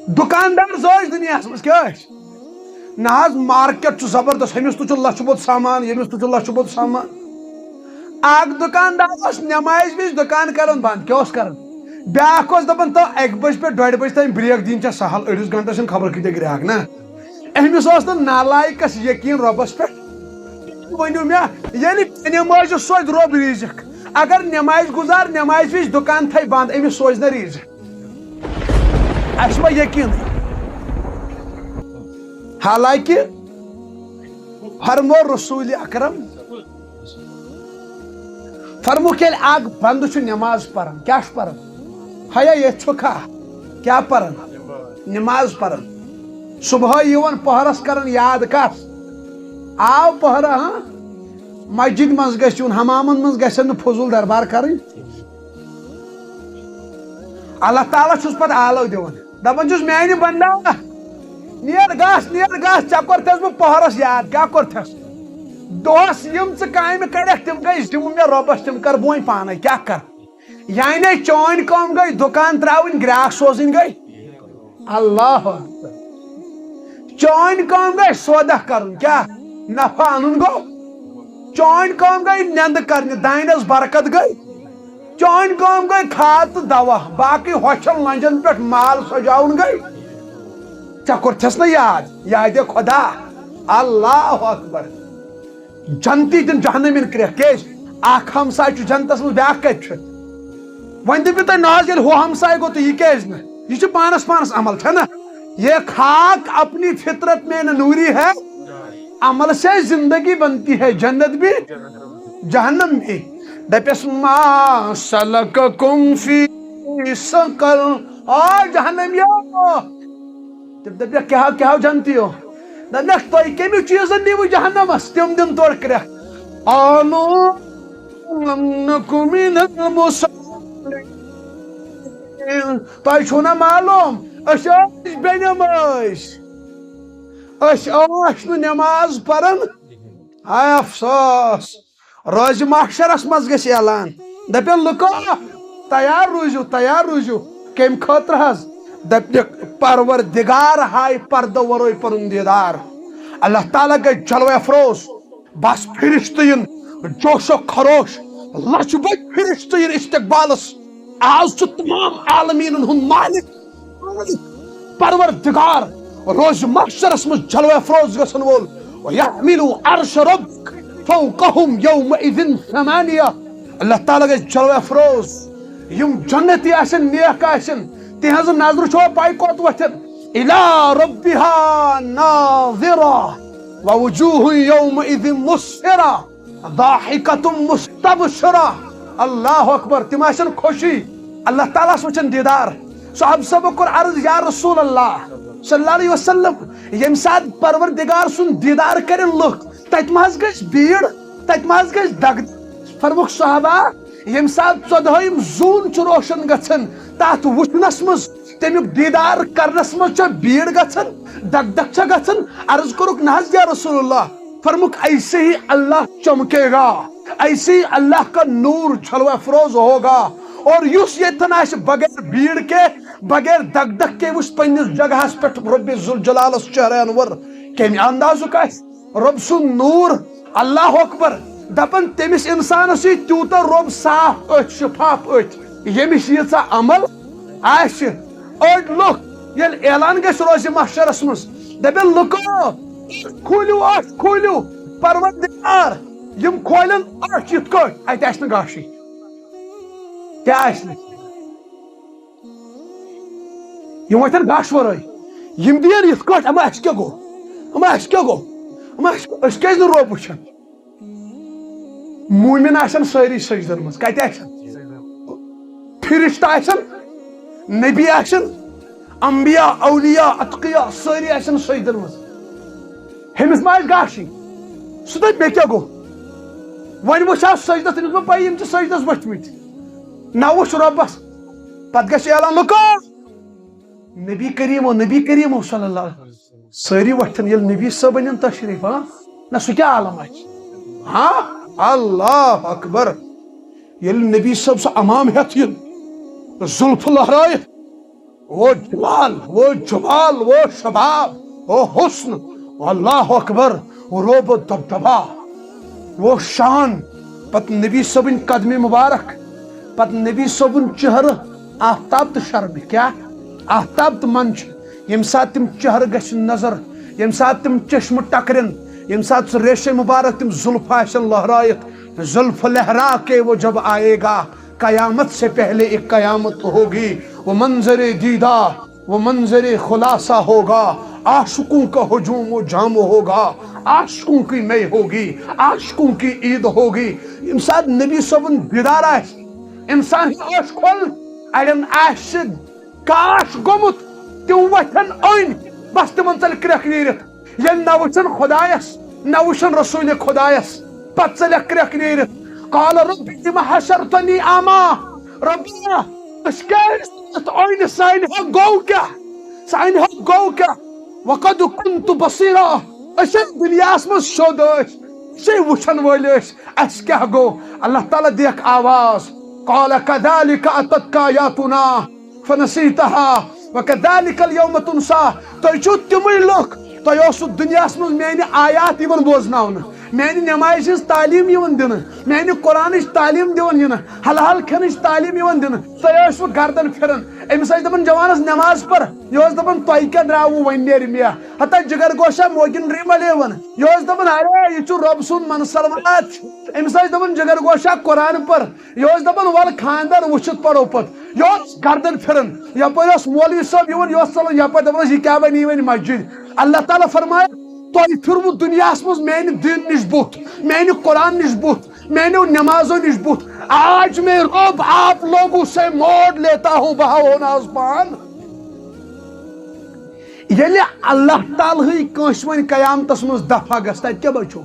دکاندار زوج دنیا مز کیا نہ مارکیٹ زبردست ہمس تو لچھ بوت سامان یمس تو لچھ بوت سامان اگ دکاندار نماز وز دکان کرن بند کیا کرن بیاکھ دپان تو 1 بج پہ 2:30 بج تین بریک دین سہل أڑس گنٹس خبر کتیا گراک نا امس نالائکس یقین ربس پہ ونو مے یعنی نماز سوز رب ریزق اگر نماز گزار نماز وز دکان تھے بند امس سوز نا ریزق اس یقین حالانکہ فرمو رسول اکرم فرمو کہ اگ بند نماز پران کیا پران ہیا یہ چھکا کیا پران نماز پران صبح یون پہرس کرن یاد کس آو پہر ہاں مسجد مز گھن حمامن مز گھن فضول دربار کریں اللہ تعالیٰ چھس پتہ آلو دِوان دپان چھس میانہ بندہ نیر گاس ژےٚ کوٚرتھس بہٕ پہرس یاد کیٛاہ کوٚرتھس دۄہس یِم ژٕ کامہِ کڑکھ تِم گٔے دِمہٕ مےٚ رۄبس تِم کر بہٕ وۄنۍ پانے کیٛاہ کر یعنی چٲنۍ کٲم گٔے دُکان ترٛاوٕنۍ گراک سوزٕنۍ گٔے اللہ چٲنۍ کٲم گٔے سودہ کرُن کیٛاہ نفع انُن گوٚو چٲنۍ کٲم گٔے نٮ۪نٛدٕ کرنہِ دانٮ۪س برکت گٔے چٲنۍ کٲم گٔے کھاد تہٕ دوا باقٕے ہۄچھن لنجن پٮ۪ٹھ مال سجاوُن گٔے ژےٚ کوٚرتھس نا یاد خدا اللہ اکبر جنتی دن جہنمین کرٛیکھ کیٛازِ اکھ ہمساے چھُ جنتس منٛز بیاکھ کتہِ چھُ وۄنۍ دٔپِو تُہۍ ناز ییٚلہِ ہُہ ہمساے گوٚو تہٕ یہِ کیٛازِ نہٕ یہ چھُ پانس پانس عمل چھا نا یہ خاک اپنی فطرت میں نوری ہے عمل سے زندگی بنتی ہے جنت بھی جہنم بھی دپیس ما سلککم فی سقر جہنمیو تم دپیا کیا جنتی ہو دپیک تُہۍ کمیو چیزن نیو جہنمس تم دن تور کرٛیکھ آلو لم نکو من المصلین تۄہہِ چھو نا معلوم أسۍ ٲسۍ بے نماز أسۍ ٲسۍ نہٕ نماز پران ہاے افسوس روز محشرس مز گژھِ اعلان دپن لُکو تیار روزِو کمہِ خٲطرٕ حظ دپنکھ پروردگار ہائے پردٕ ورٲے پنُن دیدار اللہ تعالیٰ گٔے جلوہ افروز بس فرشتہٕ یِن جوش و خروش لچھ بٔدۍ فرشتہٕ یِن استقبالس آز چھُ تمام عالمیٖنن ہُنٛد مالک پروردگار روز محشرس مز جلوہ افروز گژھن وول وَيَحْمِلُوا عَرْشَ رَبِّكَ فَوْقَهُمْ يَوْمَئِذٍ ثَمَانِيَةٌ اللہ تعالیٰ گژھِ جلوہ افروز یم جنتی آسن نیک آسن تہذ نظر چھو پائی کوت وتھن إِلَىٰ رَبِّهَا نَاظِرَةٌ وَوُجُوهٌ يَوْمَئِذٍ مُسْفِرَةٌ ضَاحِكَةٌ مُسْتَبْشِرَةٌ اللہ اکبر تم آسن خوشی اللہ تعالیٰ وچھن دیدار صحابہ صاحب کور عرض یا رسول اللہ صلی اللہ علیہ وسلم یم سات پروردگار سن دیدار کرن لُکھ تت مز گژھِ بیڑ تت مز گژھِ دگ فرموک صحابہ یم سات 14 زون چھ روشن گژھن تات وچھنس مز تمیک دیدار کرنس مز چھ بیڑ گژھن دگ دگ چھ گژھن عرض کورک نہ یا رسول اللہ فرموک ایسے ہی اللہ چمکے گا ایسے ہی اللہ کا نور جلوہ افروز ہوگا اور یس یتن آس بغیر بھیڑ کے بغیر دگ دگ کے وچ پنس جگہ پہ رب ذوالجلالس چہرہ انور کمہ اندازک آس رب سن نور اللہ اکبر دپن تمس انسانس تیوتہ رب صاف ات شفاف ات یمس ییژا عمل آس اڑ لُکھ یل اعلان گژھِ روزِ محشرس مز دپن لُکو کھوٗلِو پروردگار یم کھولن اچھ یتھ کٲٹھۍ اتہِ آسہِ نہٕ گاشٕے کیٛاہ آسہِ نہٕ یم وۄتھن گاش ورٲے یم دِین یتھ کٲٹھۍ اما اسہِ کیٛاہ گوٚو أسۍ کیٛازِ نہٕ رۄب وٕچھان موٗمِن آسن سٲری سجدن منٛز کتہِ آسن فرشتہٕ آسن نبی آسن انبیاء اولیاء اتقیاء سٲری آسن سجدن منٛز ہمس ما آسہِ گاشٕے سُہ دپہِ مےٚ کیٛاہ گوٚو وۄنۍ وٕچھ آو سجدس تٔمِس ما پاے یِم چھِ سجدس ؤتھمٕتۍ نہ وٕچھ رۄبس پتہٕ گژھِ اعلان لُکو نبی کریٖمو صلی اللہ علیہ وسلم سٲری وۄتھن ییٚلہِ نبی صٲب انن تشریف نہ سُہ کیٛاہ عالم آسہِ ہاں اللہ اکبر ییٚلہِ نبی صٲب سُہ امام ہٮ۪تھ ین زُلفہٕ لہرٲیِتھ وہ جمال، وہ جمال، وہ شباب، وہ حسن، وہ اللہ اکبر، وہ روب و دبدبا، وہ شان. پت نبی صبن قدم مبارک، پت نبی صبن چہر آفتاب تو شرم کیا آفتاب تو منچ یم سات تم چہر گھ نظر، یم سات تم چشم ٹکرن، یم سات سہ ریش مبارک تم زلف آشن لہرائت، زلف لہرا کے وہ جب آئے گا قیامت سے پہلے ایک قیامت ہوگی. وہ منظر دیدہ، وہ منظر خلاصہ ہوگا، عاشقوں کا ہجوم و جام ہوگا، عاشقوں کی میں ہوگی، عاشقوں کی عید ہوگی. یم سات نبی صبن بیدار آس انسان آش کھول اڑین آس کاش گومت تم وتھن این بس تمن ژل کرکھ نیرت یل نہ وچھن خدایس نہ وچھن رسول خدایس پتہ ژلکھ کرکھ نیرت. قال رب لم حشرتنی اعما، ربنا اس کیٛازِ این سانہِ حق گوٚو کیٛاہ، سانہِ حق گوٚو کیٛاہ، وقد كنت بصیرا أسے دنیاس منٛز شوٚد ٲسۍ، أسے وٕچھن وٲلۍ ٲسۍ، اَسہِ کیٛاہ گوٚو. اللہ تعالیٰ دِیکھ آواز قال كذلك أتتك آياتنا فنسيتها وكذلك اليوم تنسى. تُہۍ چھِو تِمٕے لُکھ، تۄہہِ اوسوٕ دُنیاہس منٛز میانہِ آیات یِوان بوزناونہٕ، میانہِ نمازِ ہٕنٛز تعلیٖم یِوان دِنہٕ، میانہِ قرآنٕچ تعلیٖم دِوان یِنہٕ، حلال کھٮ۪نٕچ تعلیٖم یِوان دِنہٕ. تۄہہِ ٲسوٕ گردن پھِران. أمِس ٲسۍ دپان جوانس نماز پر، یہِ اوس دپان تۄہہِ کیٛاہ درٛاوٕ وۄنۍ نیرِ مےٚ ہتا جگر گوشا موگن ریملیون. یہِ اوس دپان ارے یہِ چھُ رۄب سُنٛد منصلوات. أمِس ٲسۍ دپان جگر گوشا قرآن پر، یہِ اوس دپان ول خاندر وٕچھِتھ پرو پتہٕ. یہِ اوس گردن پھِران. یپٲرۍ اوس مولوی صٲب یِوان، یہِ اوس ژلان یپٲرۍ دپان یہِ کیٛاہ بنی وۄنۍ مسجد. اللہ تعالیٰ فرمایا تۄہہِ پھِروٕ دُنیاہس منٛز میانہِ دین نِش بُتھ، میانہِ قرآن نِش بُتھ، میانیو نمازو نِش بُتھ. آج میں رب آپ لوگوں سے موڑ لیتا ہوں بہاؤ نازبان. ییٚلہِ اللہ تعالیٰ ہٕے کٲنٛسہِ وۄنۍ قیامتس منٛز دفع گژھِ تتہِ کیٛاہ بچو.